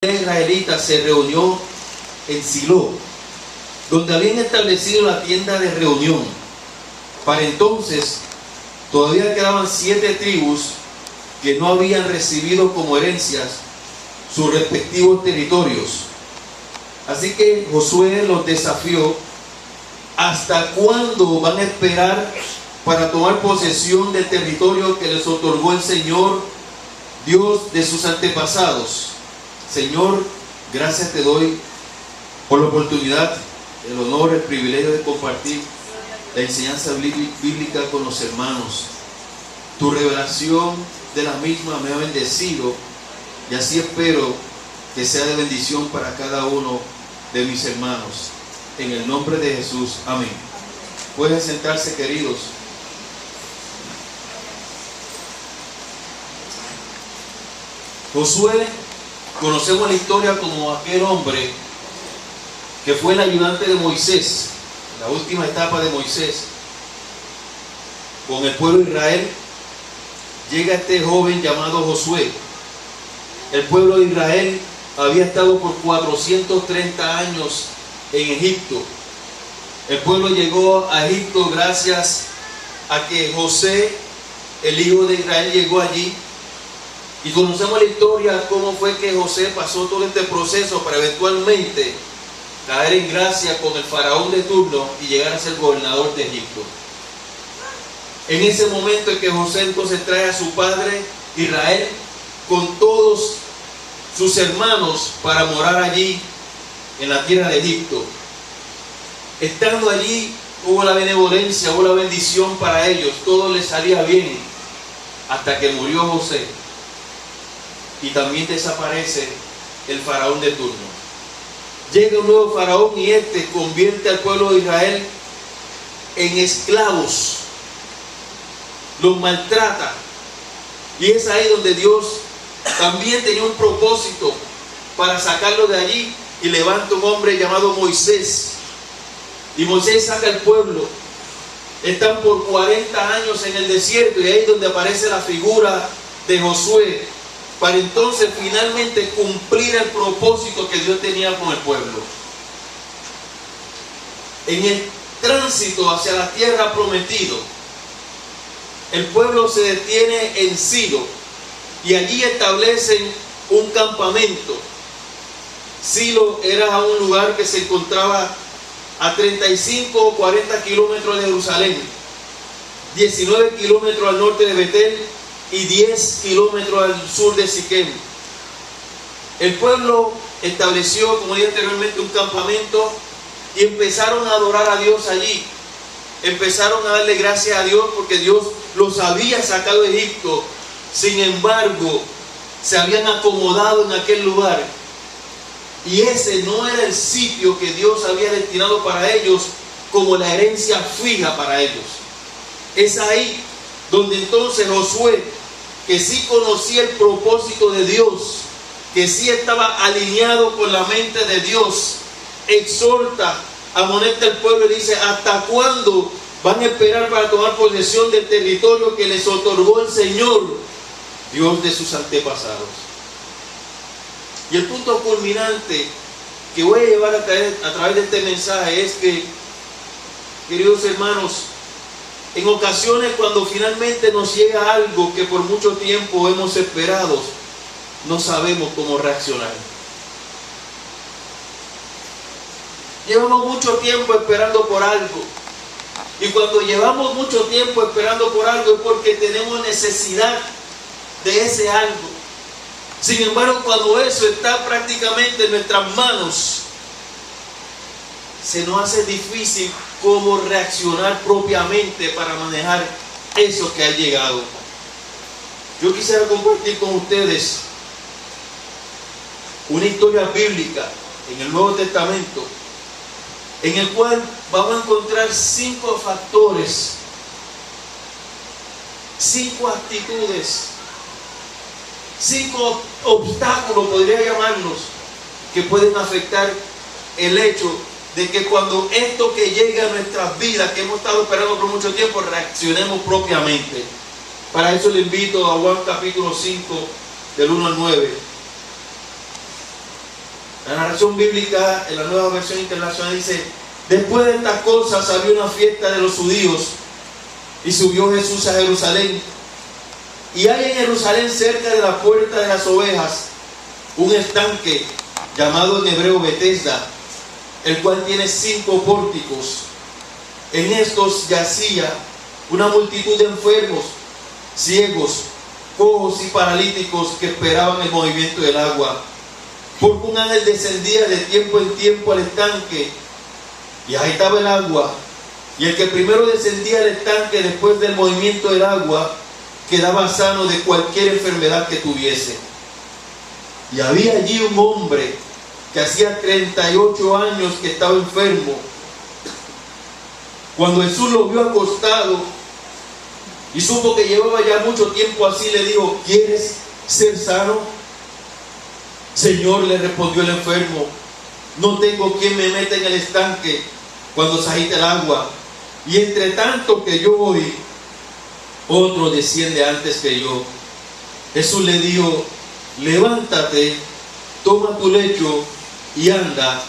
israelita se reunió en Silo, donde habían establecido la tienda de reunión. Para entonces todavía quedaban 7 tribus que no habían recibido como herencias sus respectivos territorios. Así que Josué los desafió: ¿hasta cuándo van a esperar para tomar posesión del territorio que les otorgó el Señor, Dios de sus antepasados? Señor, gracias te doy por la oportunidad, el honor, el privilegio de compartir la enseñanza bíblica con los hermanos. Tu revelación de la misma me ha bendecido, y así espero que sea de bendición para cada uno de mis hermanos. En el nombre de Jesús, amén. Pueden sentarse, queridos. Josué, conocemos la historia como aquel hombre que fue el ayudante de Moisés, la última etapa de Moisés. Con el pueblo de Israel llega este joven llamado Josué. El pueblo de Israel había estado por 430 años en Egipto. El pueblo llegó a Egipto gracias a que José, el hijo de Israel, llegó allí. Y conocemos la historia, cómo fue que José pasó todo este proceso para eventualmente caer en gracia con el faraón de turno y llegar a ser gobernador de Egipto. En ese momento en que José entonces trae a su padre Israel con todos sus hermanos para morar allí en la tierra de Egipto. Estando allí hubo la benevolencia, hubo la bendición para ellos, todo les salía bien hasta que murió José. Y también desaparece el faraón de turno. Llega un nuevo faraón y este convierte al pueblo de Israel en esclavos. Los maltrata. Y es ahí donde Dios también tenía un propósito para sacarlo de allí, y levanta un hombre llamado Moisés. Y Moisés saca al pueblo. Están por 40 años en el desierto, y ahí es donde aparece la figura de Josué, para entonces finalmente cumplir el propósito que Dios tenía con el pueblo. En el tránsito hacia la tierra prometida, el pueblo se detiene en Silo y allí establecen un campamento. Silo era un lugar que se encontraba a 35 o 40 kilómetros de Jerusalén, 19 kilómetros al norte de Betel y 10 kilómetros al sur de Siquem. El pueblo estableció, como dije anteriormente, un campamento y empezaron a adorar a Dios allí. Empezaron a darle gracias a Dios porque Dios los había sacado de Egipto. Sin embargo, se habían acomodado en aquel lugar, y ese no era el sitio que Dios había destinado para ellos como la herencia fija para ellos. Es ahí donde entonces Josué, que sí conocía el propósito de Dios, que sí estaba alineado con la mente de Dios, exhorta, amonesta al pueblo y dice: ¿hasta cuándo van a esperar para tomar posesión del territorio que les otorgó el Señor, Dios de sus antepasados? Y el punto culminante que voy a llevar a través de este mensaje es que, queridos hermanos, en ocasiones cuando finalmente nos llega algo que por mucho tiempo hemos esperado, no sabemos cómo reaccionar. Llevamos mucho tiempo esperando por algo, y cuando llevamos mucho tiempo esperando por algo es porque tenemos necesidad de ese algo. Sin embargo, cuando eso está prácticamente en nuestras manos, se nos hace difícil cómo reaccionar propiamente para manejar eso que ha llegado. Yo quisiera compartir con ustedes una historia bíblica en el Nuevo Testamento, en el cual vamos a encontrar 5 factores, 5 actitudes, 5 obstáculos, podría llamarlos, que pueden afectar el hecho de que cuando esto que llega a nuestras vidas, que hemos estado esperando por mucho tiempo, reaccionemos propiamente. Para eso le invito a Juan capítulo 5, del 1 al 9. La narración bíblica en la Nueva Versión Internacional dice: después de estas cosas había una fiesta de los judíos y subió Jesús a Jerusalén. Y hay en Jerusalén, cerca de la puerta de las ovejas, un estanque llamado en hebreo Betesda, el cual tiene 5 pórticos. En estos yacía una multitud de enfermos, ciegos, cojos y paralíticos que esperaban el movimiento del agua. Porque un ángel descendía de tiempo en tiempo al estanque y agitaba el agua, y el que primero descendía al estanque después del movimiento del agua quedaba sano de cualquier enfermedad que tuviese. Y había allí un hombre que hacía 38 años que estaba enfermo. Cuando Jesús lo vio acostado y supo que llevaba ya mucho tiempo así, le dijo: ¿quieres ser sano? Señor, le respondió el enfermo, no tengo quien me meta en el estanque cuando se agita el agua, y entre tanto que yo voy, otro desciende antes que yo. Jesús le dijo: levántate, toma tu lecho y anda.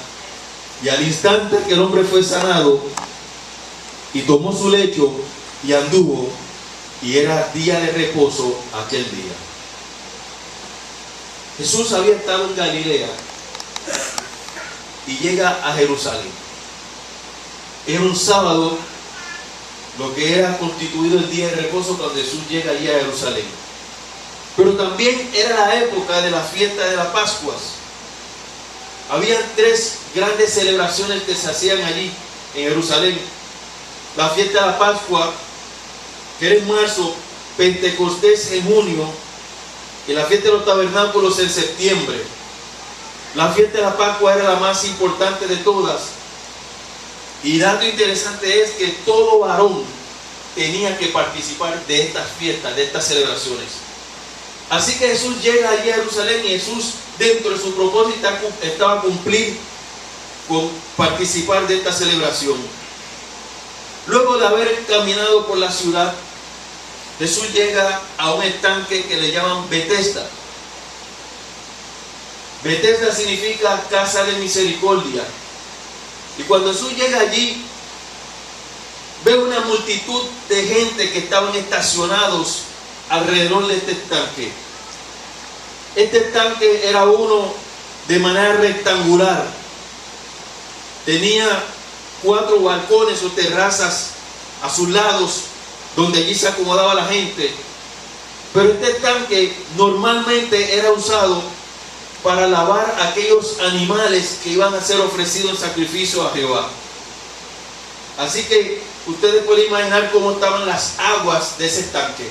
Y al instante que el hombre fue sanado, y tomó su lecho y anduvo, y era día de reposo aquel día. Jesús había estado en Galilea y llega a Jerusalén. Era un sábado, lo que era constituido el día de reposo, cuando Jesús llega allí a Jerusalén. Pero también era la época de la fiesta de las Pascuas. Había 3 grandes celebraciones que se hacían allí en Jerusalén. La fiesta de la Pascua, que era en marzo, Pentecostés en junio, y la fiesta de los tabernáculos en septiembre. La fiesta de la Pascua era la más importante de todas. Y dato interesante es que todo varón tenía que participar de estas fiestas, de estas celebraciones. Así que Jesús llega allí a Jerusalén, y Jesús, dentro de su propósito, estaba a cumplir con participar de esta celebración. Luego de haber caminado por la ciudad, Jesús llega a un estanque que le llaman Betesda. Betesda significa casa de misericordia. Y cuando Jesús llega allí, ve una multitud de gente que estaban estacionados alrededor de este estanque. Este estanque era uno de manera rectangular. Tenía 4 balcones o terrazas a sus lados, donde allí se acomodaba la gente. Pero este estanque normalmente era usado para lavar aquellos animales que iban a ser ofrecidos en sacrificio a Jehová. Así que ustedes pueden imaginar cómo estaban las aguas de ese estanque.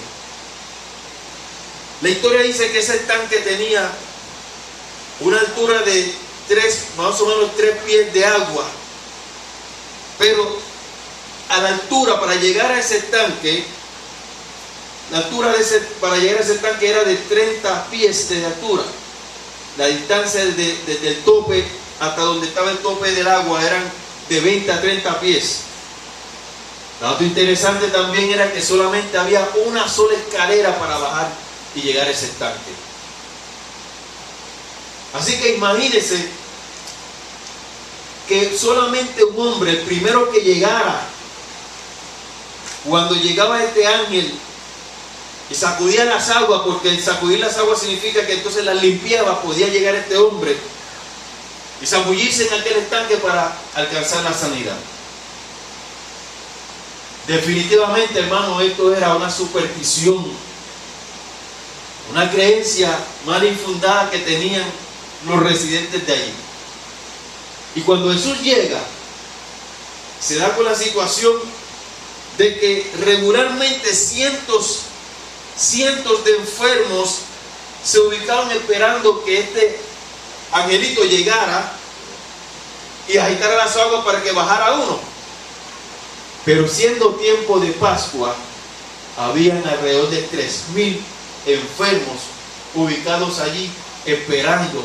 La historia dice que ese estanque tenía una altura de más o menos 3 pies de agua. Pero a la altura, para llegar a ese estanque, para llegar a ese estanque era de 30 pies de altura. La distancia desde el tope hasta donde estaba el tope del agua eran de 20 a 30 pies. Dato interesante también era que solamente había una sola escalera para bajar y llegar a ese estanque. Así que imagínense que solamente un hombre, el primero que llegara, cuando llegaba este ángel y sacudía las aguas, porque el sacudir las aguas significa que entonces las limpiaba, podía llegar este hombre y zambullirse en aquel estanque para alcanzar la sanidad. Definitivamente, hermano, esto era una superstición, una creencia mal infundada que tenían los residentes de allí. Y cuando Jesús llega, se da con la situación de que regularmente cientos de enfermos se ubicaban esperando que este angelito llegara y agitara las aguas para que bajara uno. Pero siendo tiempo de Pascua, habían alrededor de 3,000 enfermos ubicados allí esperando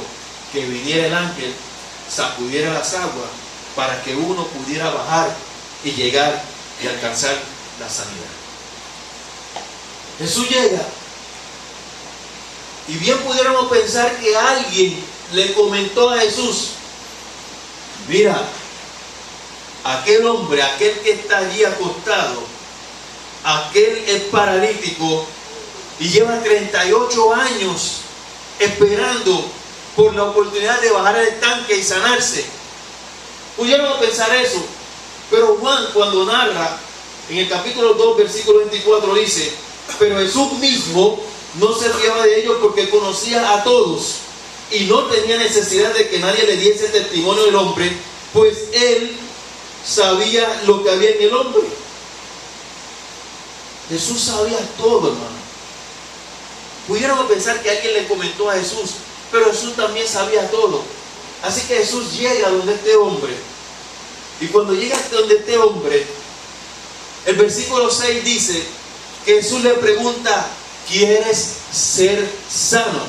que viniera el ángel, sacudiera las aguas para que uno pudiera bajar y llegar y alcanzar la sanidad. Jesús llega y bien pudiéramos pensar que alguien le comentó a Jesús: mira, aquel hombre, aquel que está allí acostado, aquel es paralítico y lleva 38 años esperando por la oportunidad de bajar el tanque y sanarse. Pudieron pensar eso, pero Juan, cuando narra en el capítulo 2, versículo 24, dice: pero Jesús mismo no se fiaba de ellos porque conocía a todos y no tenía necesidad de que nadie le diese testimonio del hombre, pues él sabía lo que había en el hombre. Jesús sabía todo, hermano. Pudieron pensar que alguien le comentó a Jesús, pero Jesús también sabía todo. Así que Jesús llega donde este hombre, y cuando llega donde este hombre, el versículo 6 dice que Jesús le pregunta: ¿quieres ser sano?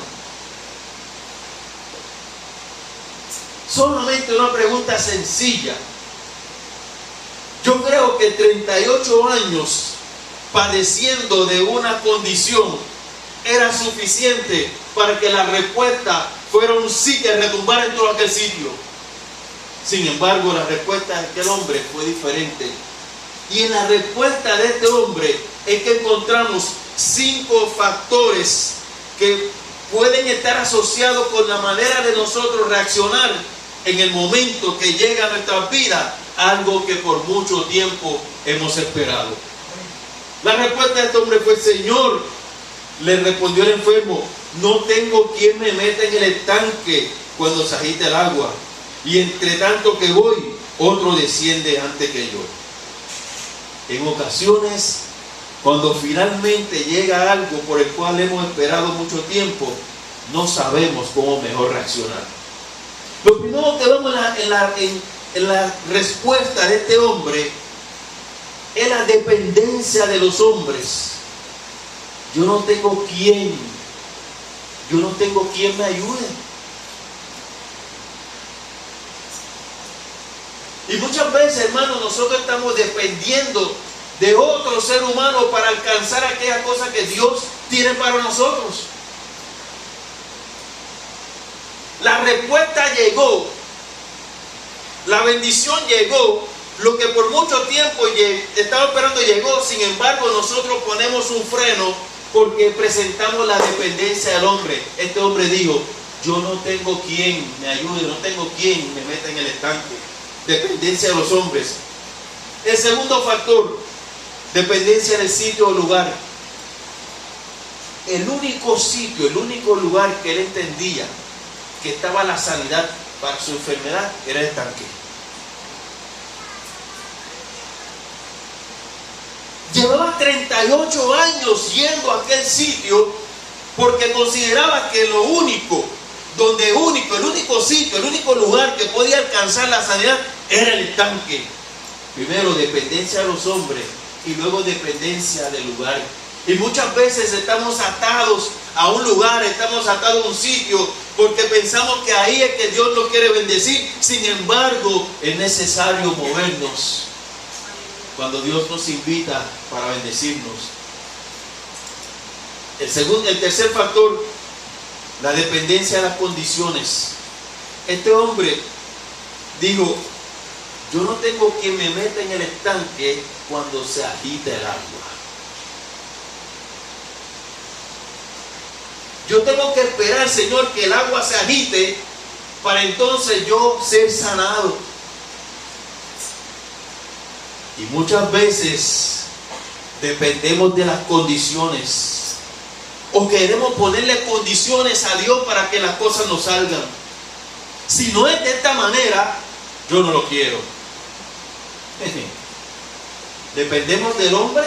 Solamente una pregunta sencilla. Yo creo que 38 años padeciendo de una condición era suficiente para que la respuesta fuera un sí que retumbara en todo aquel sitio. Sin embargo, la respuesta de aquel hombre fue diferente. Y en la respuesta de este hombre es que encontramos 5 factores que pueden estar asociados con la manera de nosotros reaccionar en el momento que llega a nuestra vida algo que por mucho tiempo hemos esperado. La respuesta de este hombre fue: Señor, le respondió el enfermo, no tengo quien me meta en el estanque cuando se agite el agua, y entre tanto que voy, otro desciende antes que yo. En ocasiones, cuando finalmente llega algo por el cual hemos esperado mucho tiempo, no sabemos cómo mejor reaccionar. Lo primero que vemos en la respuesta de este hombre es la dependencia de los hombres. Yo no tengo quien me ayude. Y muchas veces, hermanos, nosotros estamos dependiendo de otro ser humano para alcanzar aquella cosa que Dios tiene para nosotros. La respuesta llegó, la bendición llegó, lo que por mucho tiempo estaba esperando llegó. Sin embargo, nosotros ponemos un freno porque presentamos la dependencia del hombre. Este hombre dijo: yo no tengo quien me ayude, no tengo quien me meta en el estanque. Dependencia de los hombres. El segundo factor, dependencia del sitio o lugar. El único sitio, el único lugar que él entendía que estaba la sanidad para su enfermedad era el estanque. Llevaba 38 años yendo a aquel sitio porque consideraba que lo único, el único sitio, el único lugar que podía alcanzar la sanidad era el estanque. Primero dependencia de los hombres y luego dependencia del lugar. Y muchas veces estamos atados a un lugar, estamos atados a un sitio porque pensamos que ahí es que Dios nos quiere bendecir. Sin embargo, es necesario movernos cuando Dios nos invita para bendecirnos. El tercer factor, la dependencia de las condiciones. Este hombre dijo: yo no tengo quien me meta en el estanque cuando se agita el agua. Yo tengo que esperar, Señor, que el agua se agite para entonces yo ser sanado. Y muchas veces dependemos de las condiciones, o queremos ponerle condiciones a Dios para que las cosas nos salgan. Si no es de esta manera, yo no lo quiero. Dependemos del hombre,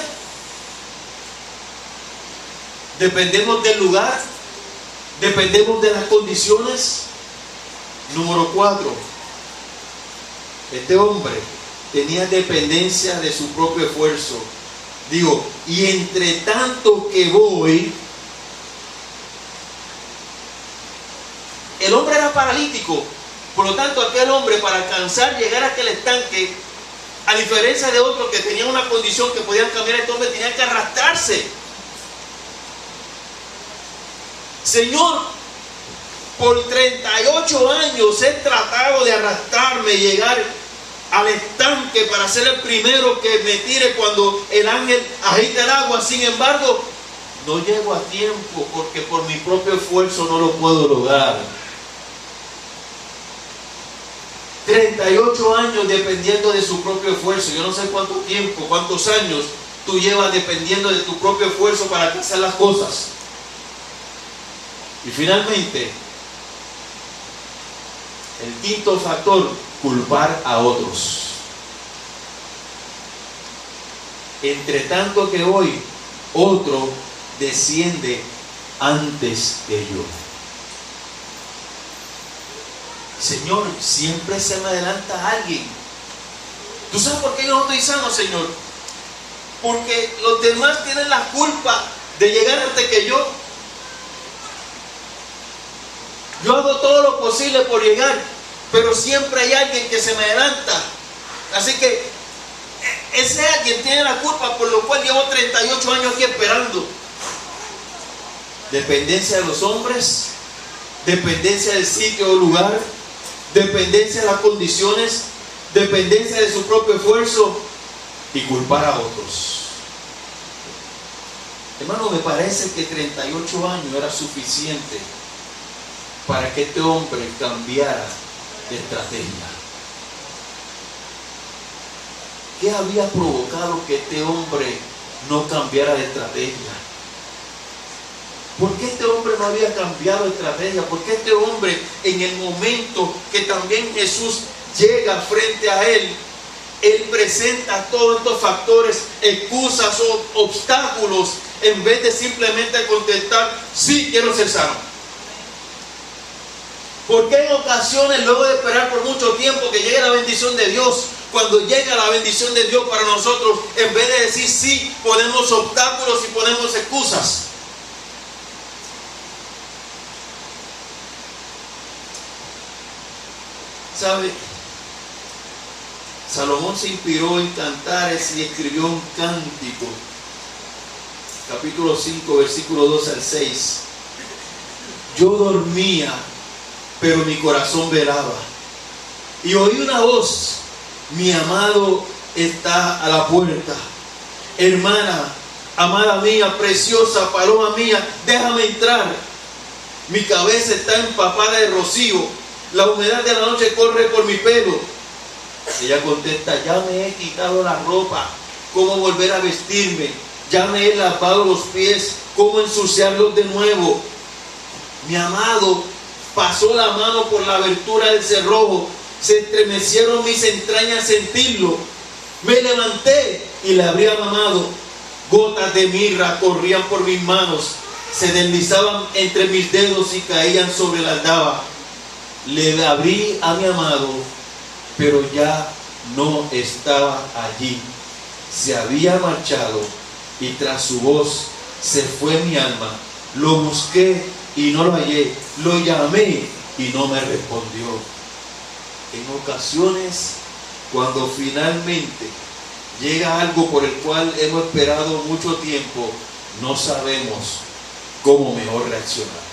dependemos del lugar, dependemos de las condiciones. Número 4, este hombre tenía dependencia de su propio esfuerzo. Digo, y entre tanto que voy, el hombre era paralítico. Por lo tanto, aquel hombre, para alcanzar, llegar a aquel estanque, a diferencia de otros que tenían una condición que podían cambiar, este hombre tenía que arrastrarse. Señor, Por 38 años he tratado de arrastrarme, llegar al estanque para ser el primero que me tire cuando el ángel agita el agua. Sin embargo, no llego a tiempo porque por mi propio esfuerzo no lo puedo lograr. 38 años dependiendo de su propio esfuerzo. Yo no sé cuánto tiempo, cuántos años tú llevas dependiendo de tu propio esfuerzo para hacer las cosas. Y finalmente, el quinto factor, culpar a otros. Entre tanto que hoy otro desciende antes que yo. Señor, siempre se me adelanta alguien. ¿Tú sabes por qué yo no estoy sano, Señor? Porque los demás tienen la culpa de llegar antes que yo. Yo hago todo lo posible por llegar, pero siempre hay alguien que se me adelanta. Así que ese alguien tiene la culpa, por lo cual llevo 38 años aquí esperando. Dependencia de los hombres, dependencia del sitio o lugar, dependencia de las condiciones, dependencia de su propio esfuerzo y culpar a otros. Hermano, me parece que 38 años era suficiente para que este hombre cambiara de estrategia. ¿Qué había provocado que este hombre no cambiara de estrategia? ¿Por qué este hombre no había cambiado de estrategia? ¿Por qué este hombre, en el momento que también Jesús llega frente a él presenta todos estos factores, excusas o obstáculos, en vez de simplemente contestar, sí, quiero ser sano? ¿Por qué en ocasiones, luego de esperar por mucho tiempo que llegue la bendición de Dios, cuando llega la bendición de Dios para nosotros, en vez de decir sí, ponemos obstáculos y ponemos excusas? ¿Sabe? Salomón se inspiró en cantares y escribió un cántico, capítulo 5, versículo 2 al 6. Yo dormía, pero mi corazón velaba, y oí una voz: mi amado está a la puerta. Hermana, amada mía, preciosa, paloma mía, déjame entrar. Mi cabeza está empapada de rocío, la humedad de la noche corre por mi pelo. Ella contesta: ya me he quitado la ropa, ¿cómo volver a vestirme? Ya me he lavado los pies, ¿cómo ensuciarlos de nuevo? Mi amado pasó la mano por la abertura del cerrojo, se estremecieron mis entrañas al sentirlo. Me levanté y le abrí a mi amado. Gotas de mirra corrían por mis manos, se deslizaban entre mis dedos y caían sobre la aldaba. Le abrí a mi amado, pero ya no estaba allí. Se había marchado y tras su voz se fue mi alma. Lo busqué y no lo hallé. Lo llamé y no me respondió. En ocasiones, cuando finalmente llega algo por el cual hemos esperado mucho tiempo, no sabemos cómo mejor reaccionar.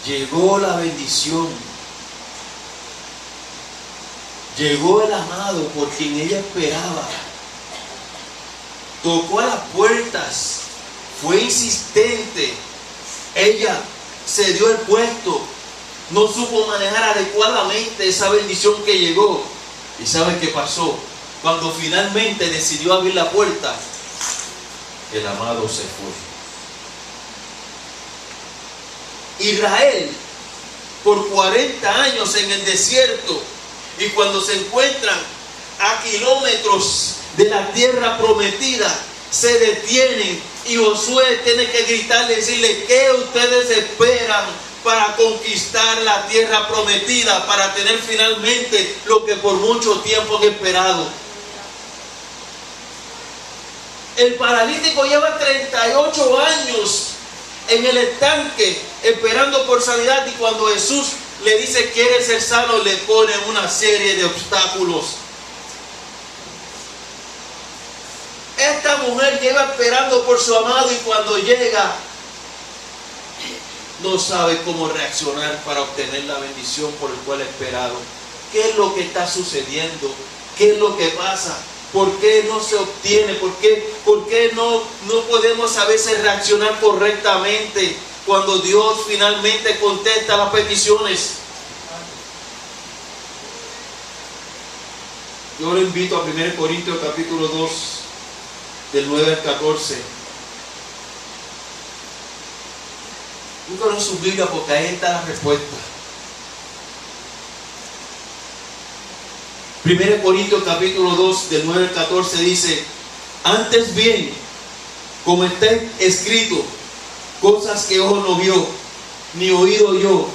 Llegó la bendición. Llegó el amado por quien ella esperaba. Tocó a las puertas. Fue insistente. Ella se dio el puesto. No supo manejar adecuadamente esa bendición que llegó. ¿Y sabe qué pasó? Cuando finalmente decidió abrir la puerta, el amado se fue. Israel, por 40 años en el desierto, y cuando se encuentran a kilómetros de la tierra prometida, se detienen y Josué tiene que gritarle y decirle: ¿qué ustedes esperan para conquistar la tierra prometida, para tener finalmente lo que por mucho tiempo han esperado? El paralítico lleva 38 años en el estanque esperando por sanidad, y cuando Jesús le dice quiere ser sano, le pone una serie de obstáculos. esta mujer lleva esperando por su amado y cuando llega no sabe cómo reaccionar para obtener la bendición por el cual ha esperado. ¿Qué es lo que está sucediendo? ¿Qué es lo que pasa? ¿Por qué no se obtiene? ¿Por qué no podemos a veces reaccionar correctamente cuando Dios finalmente contesta las peticiones? Yo lo invito a 1 Corintios capítulo 2, del 9 al 14. Búscalo en su Biblia porque ahí está la respuesta. 1 Corintios capítulo 2, del 9 al 14 dice: antes bien, como está escrito, cosas que ojo no vio, ni oído oyó,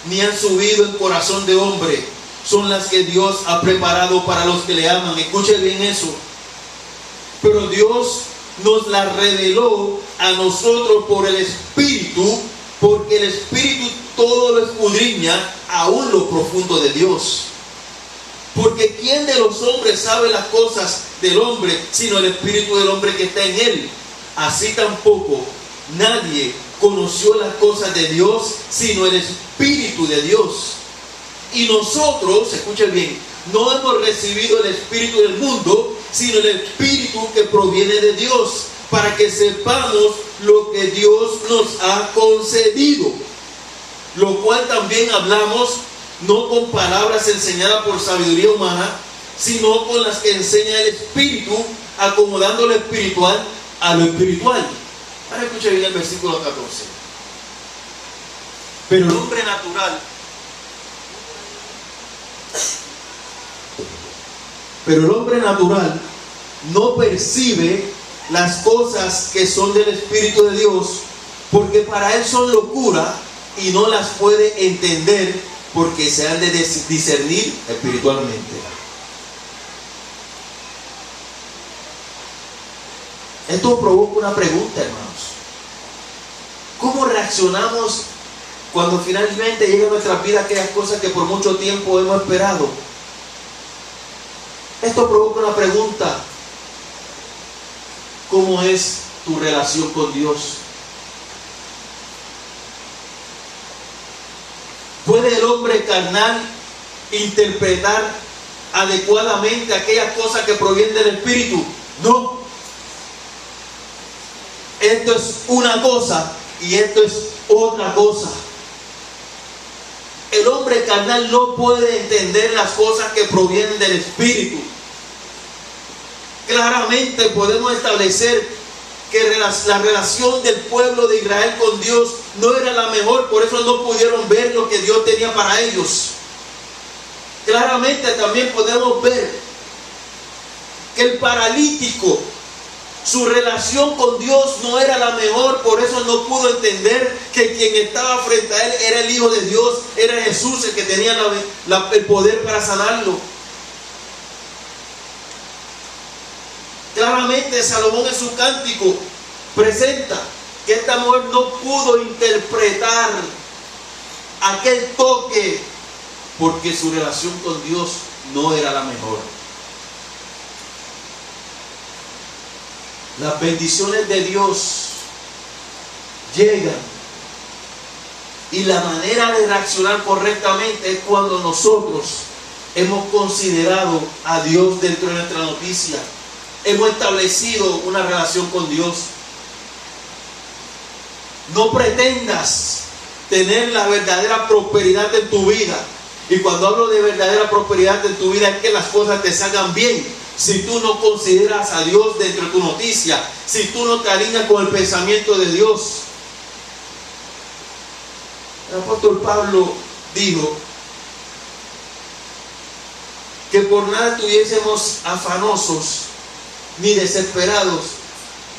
ni han subido en corazón de hombre, son las que Dios ha preparado para los que le aman. Escuche bien eso. Pero Dios nos las reveló a nosotros por el Espíritu, porque el Espíritu todo lo escudriña, aún lo profundo de Dios. Porque ¿quién de los hombres sabe las cosas del hombre, sino el Espíritu del hombre que está en él? Así tampoco nadie conoció las cosas de Dios, sino el Espíritu de Dios. Y nosotros, escuchen bien, no hemos recibido el Espíritu del mundo, sino el Espíritu que proviene de Dios, para que sepamos lo que Dios nos ha concedido. Lo cual también hablamos, no con palabras enseñadas por sabiduría humana, sino con las que enseña el Espíritu, acomodando lo espiritual a lo espiritual. Ahora escuchen bien el versículo 14. Pero el hombre natural, no percibe las cosas que son del Espíritu de Dios, porque para él son locura y no las puede entender, porque se han de discernir espiritualmente. Esto provoca una pregunta, hermanos. ¿Cómo reaccionamos cuando finalmente llegan a nuestra vida aquellas cosas que por mucho tiempo hemos esperado? Esto provoca una pregunta. ¿Cómo es tu relación con Dios? ¿Puede el hombre carnal interpretar adecuadamente aquellas cosas que provienen del Espíritu? No. Esto es una cosa y esto es otra cosa. El hombre carnal no puede entender las cosas que provienen del Espíritu. Claramente podemos establecer que la relación del pueblo de Israel con Dios no era la mejor, por eso no pudieron ver lo que Dios tenía para ellos. Claramente también podemos ver que el paralítico, su relación con Dios no era la mejor, por eso no pudo entender que quien estaba frente a él era el Hijo de Dios, era Jesús el que tenía el poder para sanarlo. Claramente Salomón en su cántico presenta que esta mujer no pudo interpretar aquel toque porque su relación con Dios no era la mejor. Las bendiciones de Dios llegan y la manera de reaccionar correctamente es cuando nosotros hemos considerado a Dios dentro de nuestra noticia. Hemos establecido una relación con Dios. No pretendas tener la verdadera prosperidad en tu vida. Y cuando hablo de verdadera prosperidad en tu vida es que las cosas te salgan bien. Si tú no consideras a Dios dentro de tu noticia, si tú no te alineas con el pensamiento de Dios. El apóstol Pablo dijo que por nada estuviésemos afanosos ni desesperados,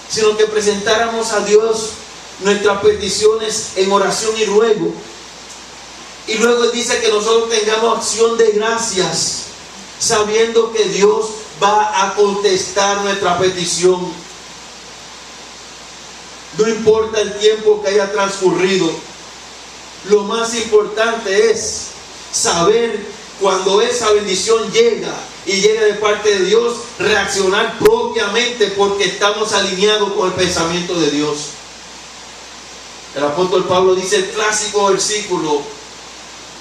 sino que presentáramos a Dios nuestras peticiones en oración y ruego. Y luego él dice que nosotros tengamos acción de gracias, sabiendo que Dios va a contestar nuestra petición. No importa el tiempo que haya transcurrido, lo más importante es saber cuando esa bendición llega y llegue de parte de Dios, reaccionar propiamente porque estamos alineados con el pensamiento de Dios. El apóstol Pablo dice el clásico versículo: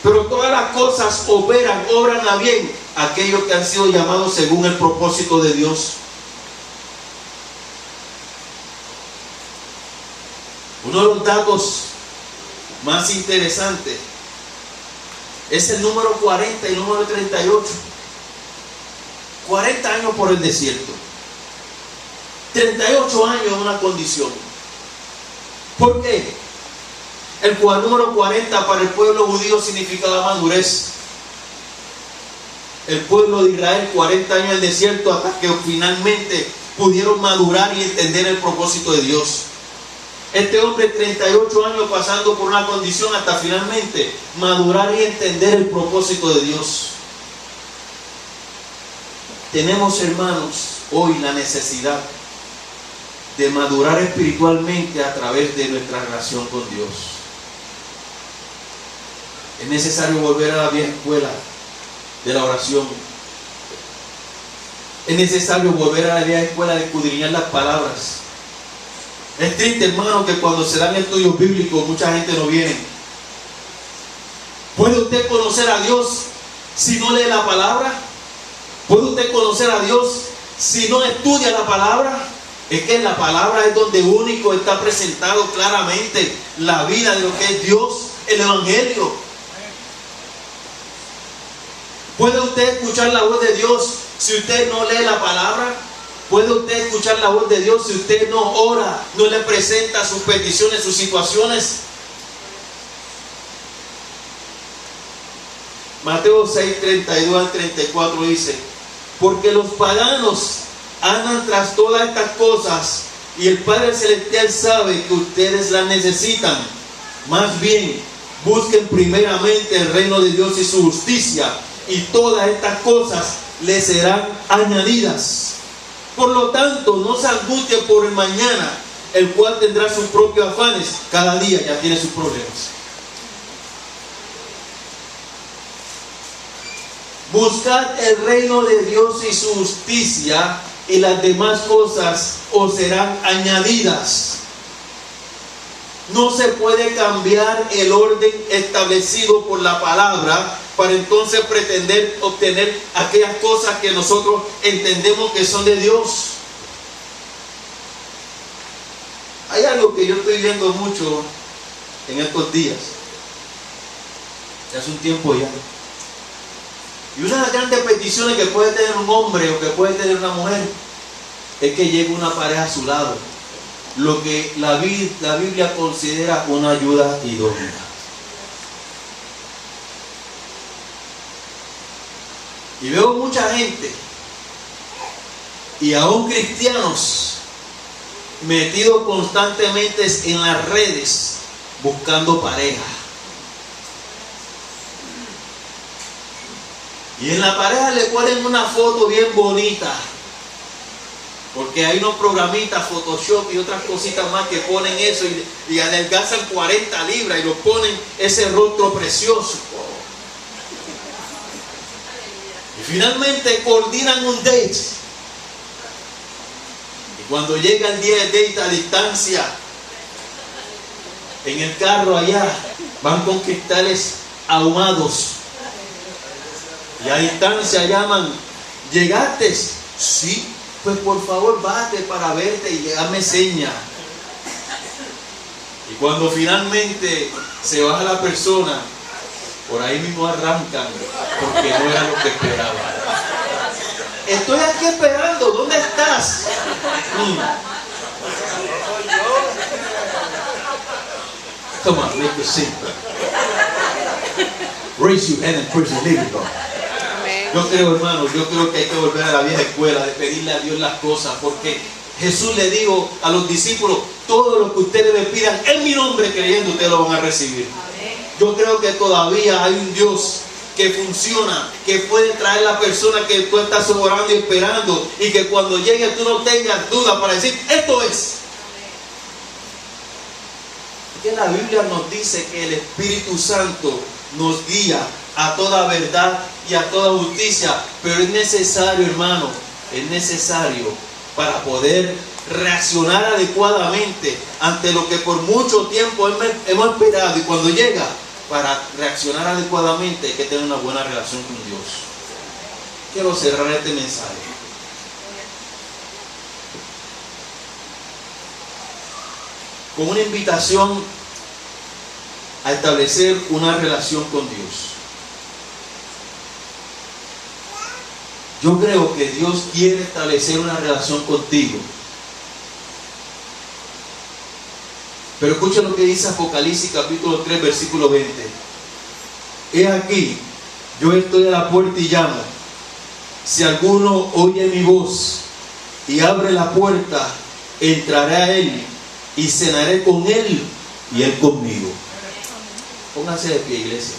pero todas las cosas obran a bien aquellos que han sido llamados según el propósito de Dios. Uno de los datos más interesantes es el número 40 y el número 38. 40 años por el desierto, 38 años en una condición. ¿Por qué? El número 40 para el pueblo judío significaba madurez. El pueblo de Israel, 40 años en el desierto hasta que finalmente pudieron madurar y entender el propósito de Dios. Este hombre, 38 años pasando por una condición hasta finalmente madurar y entender el propósito de Dios. Tenemos, hermanos, hoy la necesidad de madurar espiritualmente a través de nuestra relación con Dios. Es necesario volver a la vieja escuela de la oración. Es necesario volver a la vieja escuela de escudriñar las palabras. Es triste, hermano, que cuando se dan estudios bíblicos mucha gente no viene. ¿Puede usted conocer a Dios si no lee la palabra? ¿Puede usted conocer a Dios si no estudia la palabra? Es que en la palabra es donde único está presentado claramente la vida de lo que es Dios, el Evangelio. ¿Puede usted escuchar la voz de Dios si usted no lee la palabra? ¿Puede usted escuchar la voz de Dios si usted no ora, no le presenta sus peticiones, sus situaciones? Mateo 6, 32 al 34 dice: porque los paganos andan tras todas estas cosas, y el Padre Celestial sabe que ustedes las necesitan. Más bien, busquen primeramente el reino de Dios y su justicia, y todas estas cosas les serán añadidas. Por lo tanto, no se angustien por el mañana, el cual tendrá sus propios afanes. Cada día ya tiene sus problemas. Buscad el reino de Dios y su justicia, y las demás cosas os serán añadidas. No se puede cambiar el orden establecido por la palabra para entonces pretender obtener aquellas cosas que nosotros entendemos que son de Dios. Hay algo que yo estoy viendo mucho en estos días, hace un tiempo ya. Y una de las grandes peticiones que puede tener un hombre o que puede tener una mujer es que llegue una pareja a su lado, lo que la Biblia considera una ayuda idónea. Y veo mucha gente, y aún cristianos, metidos constantemente en las redes buscando pareja. Y en la pareja le ponen una foto bien bonita, porque hay unos programitas, Photoshop y otras cositas más que ponen eso y adelgazan 40 libras y lo ponen ese rostro precioso. Y finalmente coordinan un date. Y cuando llega el día de date a distancia, en el carro allá, van con cristales ahumados. Y a distancia llaman: ¿llegaste? Sí, pues por favor bájate para verte y hazme seña. Y cuando finalmente se baja la persona, por ahí mismo arrancan, porque no era lo que esperaban. Estoy aquí esperando, ¿dónde estás? Come on, make the scene. Raise your hand and praise the living God. Yo creo, hermanos, yo creo que hay que volver a la vieja escuela de pedirle a Dios las cosas, porque Jesús le dijo a los discípulos: todo lo que ustedes me pidan en mi nombre creyendo, ustedes lo van a recibir. Yo creo que todavía hay un Dios que funciona, que puede traer la persona que tú estás orando y esperando, y que cuando llegue tú no tengas duda para decir: esto es. Porque la Biblia nos dice que el Espíritu Santo nos guía a toda verdad y a toda justicia. Pero es necesario, hermano, es necesario para poder reaccionar adecuadamente ante lo que por mucho tiempo hemos esperado, y cuando llega, para reaccionar adecuadamente hay que tener una buena relación con Dios. Quiero cerrar este mensaje con una invitación a establecer una relación con Dios. Yo creo que Dios quiere establecer una relación contigo. Pero escucha lo que dice Apocalipsis capítulo 3, versículo 20. He aquí, yo estoy a la puerta y llamo. Si alguno oye mi voz y abre la puerta, entraré a él y cenaré con él y él conmigo. Pónganse de pie, iglesia.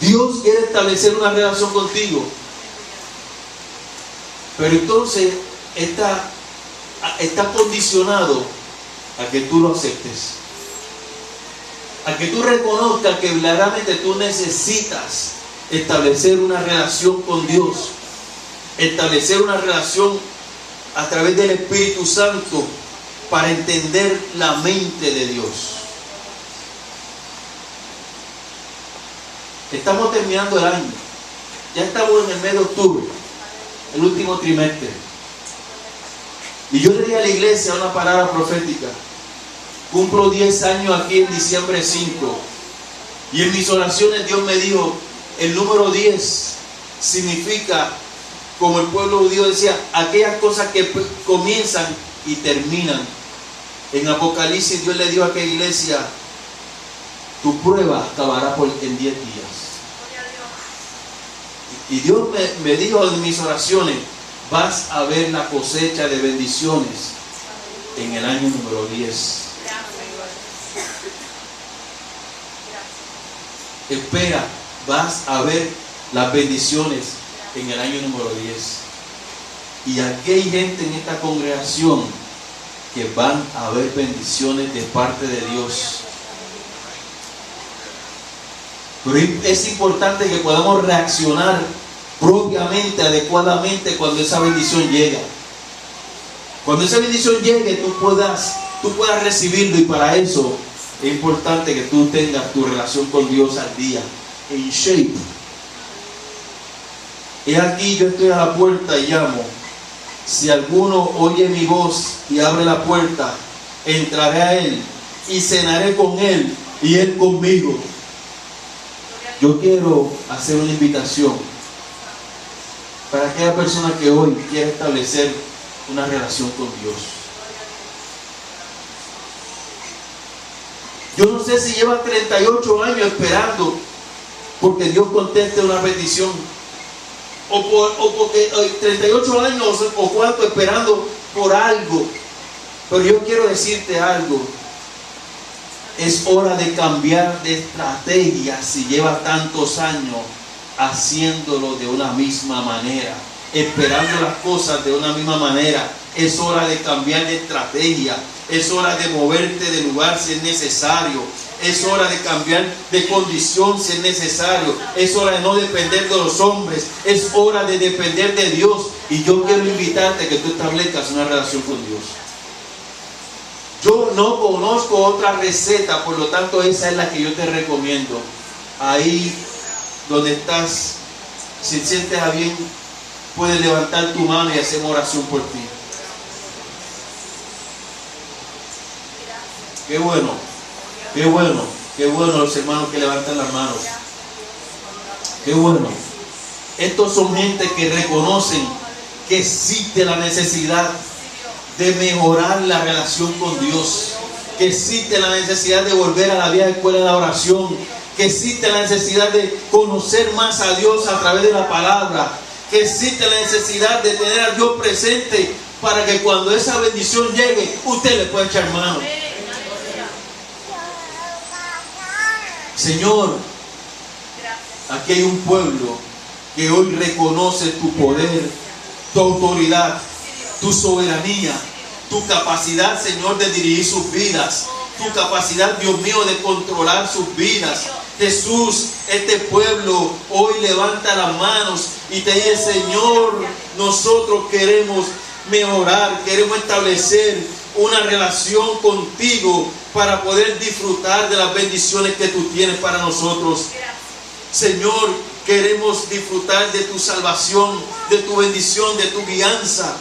Dios quiere establecer una relación contigo. Pero entonces está condicionado a que tú lo aceptes. A que tú reconozcas que verdaderamente tú necesitas establecer una relación con Dios. Establecer una relación a través del Espíritu Santo para entender la mente de Dios. Estamos terminando el año. Ya estamos en el mes de octubre, el último trimestre. Y yo le di a la iglesia una palabra profética. Cumplo 10 años aquí en diciembre 5. Y en mis oraciones Dios me dijo, el número 10 significa, como el pueblo judío decía, aquellas cosas que comienzan y terminan. En Apocalipsis Dios le dijo a aquella iglesia, tu prueba acabará en 10 días. Y Dios me dijo en mis oraciones, vas a ver la cosecha de bendiciones en el año número 10. Espera, vas a ver las bendiciones en el año número 10. Y aquí hay gente en esta congregación que van a ver bendiciones de parte de Dios. Pero es importante que podamos reaccionar propiamente, adecuadamente cuando esa bendición llega. Cuando esa bendición llegue, tú puedas recibirlo, y para eso es importante que tú tengas tu relación con Dios al día, en shape. He aquí, yo estoy a la puerta y llamo. Si alguno oye mi voz y abre la puerta, entraré a él y cenaré con él y él conmigo. Yo quiero hacer una invitación para aquella persona que hoy quiere establecer una relación con Dios. Yo no sé si lleva 38 años esperando porque Dios conteste una petición, o porque 38 años o cuánto esperando por algo. Pero yo quiero decirte algo. Es hora de cambiar de estrategia si lleva tantos años haciéndolo de una misma manera, esperando las cosas de una misma manera. Es hora de cambiar de estrategia. Es hora de moverte de lugar si es necesario. Es hora de cambiar de condición si es necesario. Es hora de no depender de los hombres. Es hora de depender de Dios. Y yo quiero invitarte a que tú establezcas una relación con Dios. Yo no conozco otra receta, por lo tanto esa es la que yo te recomiendo. Ahí donde estás, si sientes a bien, puedes levantar tu mano y hacer oración por ti. Qué bueno, qué bueno, qué bueno los hermanos que levantan las manos. Qué bueno. Estos son gente que reconocen que existe la necesidad de mejorar la relación con Dios, que existe la necesidad de volver a la vieja escuela de la oración, que existe la necesidad de conocer más a Dios a través de la palabra, que existe la necesidad de tener a Dios presente para que cuando esa bendición llegue, usted le pueda echar mano. Señor, aquí hay un pueblo que hoy reconoce tu poder, tu autoridad, tu soberanía, tu capacidad, Señor, de dirigir sus vidas, tu capacidad, Dios mío, de controlar sus vidas. Jesús, este pueblo hoy levanta las manos y te dice, Señor, nosotros queremos mejorar, queremos establecer una relación contigo para poder disfrutar de las bendiciones que tú tienes para nosotros. Señor, queremos disfrutar de tu salvación, de tu bendición, de tu guianza.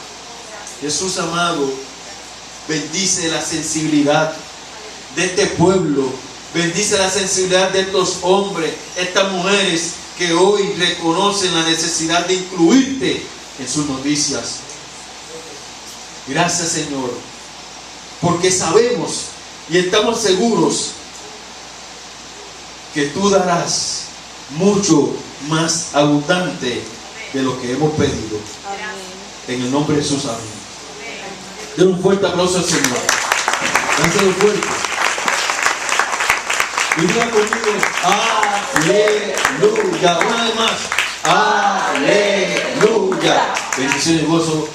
Jesús amado, bendice la sensibilidad de este pueblo, bendice la sensibilidad de estos hombres, estas mujeres que hoy reconocen la necesidad de incluirte en sus noticias. Gracias, Señor, porque sabemos y estamos seguros que tú darás mucho más abundante de lo que hemos pedido. En el nombre de Jesús, amén. Den un fuerte aplauso al Señor. Dáselo fuerte. Y diga conmigo, aleluya. Una vez más, aleluya. Bendiciones y gozo.